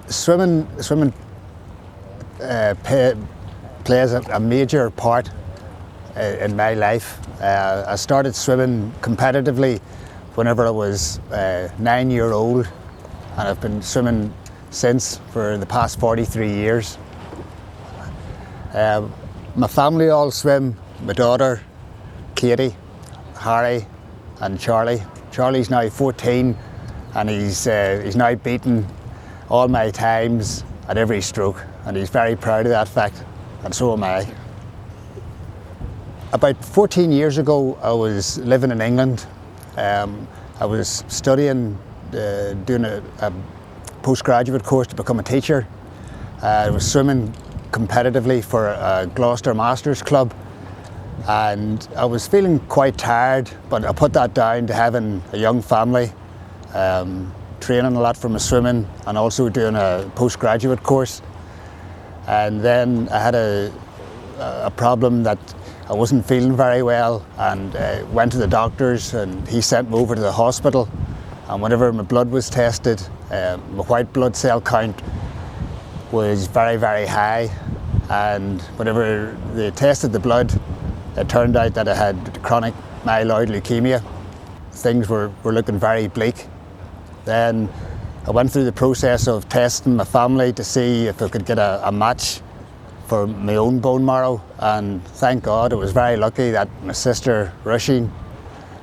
Swimming plays a major part in my life. I started swimming competitively whenever I was 9 years old, and I've been swimming since for the past 43 years. My family all swim. My daughter, Katie, Harry and Charlie. Charlie's now 14 and he's now beaten all my times at every stroke, and he's very proud of that fact, and so am I. About 14 years ago I was living in England. I was studying, doing a postgraduate course to become a teacher. I was swimming competitively for a Gloucester Masters club, and I was feeling quite tired, but I put that down to having a young family, training a lot for my swimming and also doing a postgraduate course. And then I had a problem that I wasn't feeling very well, and went to the doctors, and he sent me over to the hospital. And whenever my blood was tested, my white blood cell count was very, very high. And whenever they tested the blood, it turned out that I had chronic myeloid leukemia. Things were looking very bleak. Then I went through the process of testing my family to see if I could get a match for my own bone marrow, and thank God I was very lucky that my sister Roisin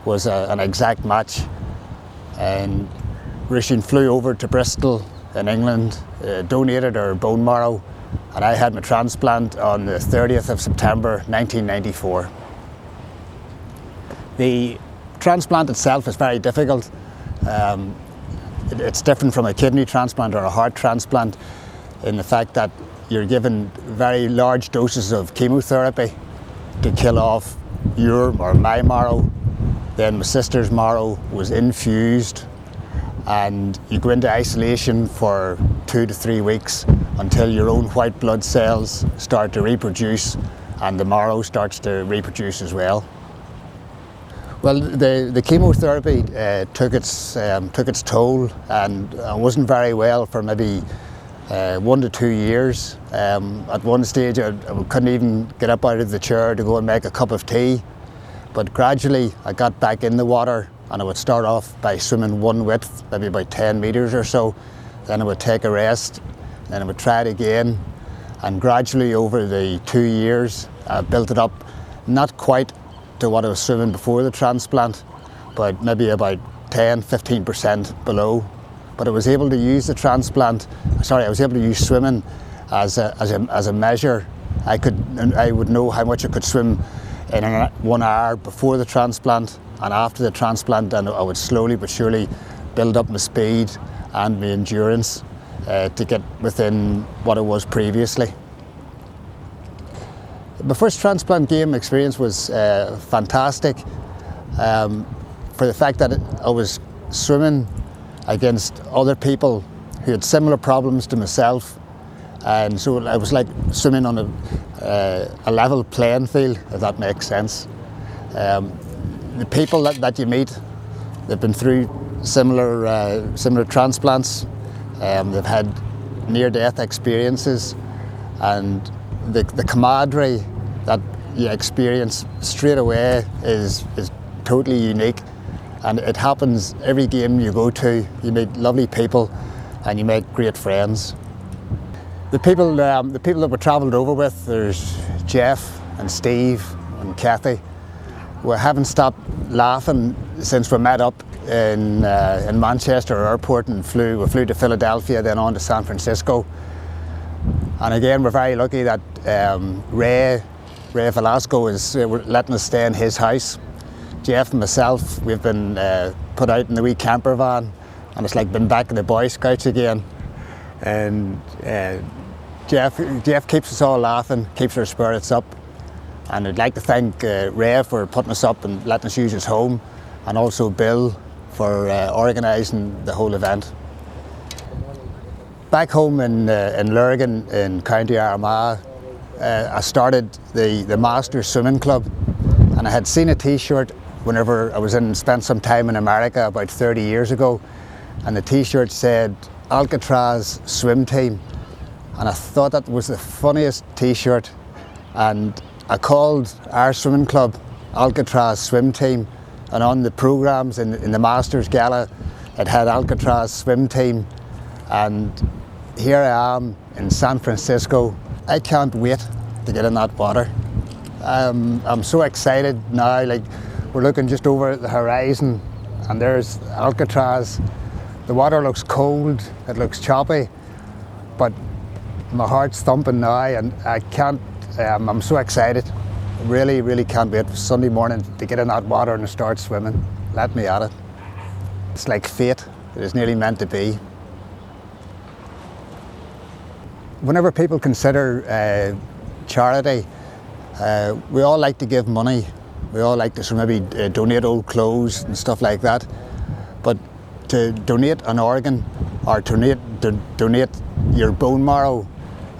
was an exact match. And Roisin flew over to Bristol in England, donated her bone marrow, and I had my transplant on the 30th of September 1994. The transplant itself is very difficult. It's different from a kidney transplant or a heart transplant in the fact that you're given very large doses of chemotherapy to kill off your or my marrow. Then my sister's marrow was infused, and you go into isolation for 2 to 3 weeks until your own white blood cells start to reproduce and the marrow starts to reproduce as well. Well, the chemotherapy took its toll, and I wasn't very well for maybe 1 to 2 years. At one stage I couldn't even get up out of the chair to go and make a cup of tea, but gradually I got back in the water, and I would start off by swimming one width, maybe about 10 metres or so. Then I would take a rest, then I would try it again, and gradually over the 2 years I built it up, not quite to what I was swimming before the transplant, but maybe about 10-15% below. But I was able to use I was able to use swimming as a measure. I would know how much I could swim in 1 hour before the transplant and after the transplant, and I would slowly but surely build up my speed and my endurance to get within what it was previously. My first transplant game experience was fantastic for the fact that I was swimming against other people who had similar problems to myself, and so I was like swimming on a level playing field, if that makes sense. The people that you meet, they've been through similar transplants, they've had near-death experiences, and the camaraderie that you experience straight away is totally unique, and it happens every game you go to. You meet lovely people and you make great friends. The people that we travelled over with, there's Jeff and Steve and Kathy. We haven't stopped laughing since we met up in Manchester Airport and we flew to Philadelphia, then on to San Francisco. And again, we're very lucky that Ray Velasco is letting us stay in his house. Jeff and myself, we've been put out in the wee camper van, and it's like being back in the Boy Scouts again. And Jeff keeps us all laughing, keeps our spirits up. And I'd like to thank Ray for putting us up and letting us use his home, and also Bill for organising the whole event. Back home in Lurgan in County Armagh, I started the Masters Swimming Club, and I had seen a t-shirt whenever I spent some time in America about 30 years ago, and the t-shirt said, Alcatraz swim team, and I thought that was the funniest t-shirt, and I called our swimming club Alcatraz swim team, and on the programmes in the Masters Gala it had Alcatraz swim team, and here I am in San Francisco. I can't wait to get in that water. I'm so excited now, like we're looking just over at the horizon and there's Alcatraz. The water looks cold, it looks choppy, but my heart's thumping now and I can't, I'm so excited. Really, really can't wait for Sunday morning to get in that water and start swimming. Let me at it. It's like fate, it is nearly meant to be. Whenever people consider charity, we all like to give money. We all like to maybe donate old clothes and stuff like that. But to donate an organ or to donate your bone marrow,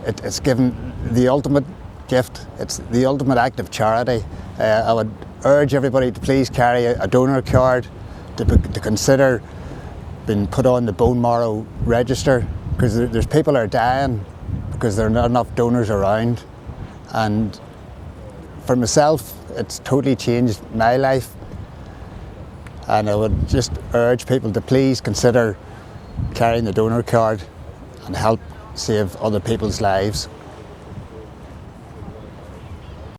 it's given the ultimate gift. It's the ultimate act of charity. I would urge everybody to please carry a donor card, to consider being put on the bone marrow register, because there's people are dying because there are not enough donors around. And for myself, it's totally changed my life. And I would just urge people to please consider carrying the donor card and help save other people's lives.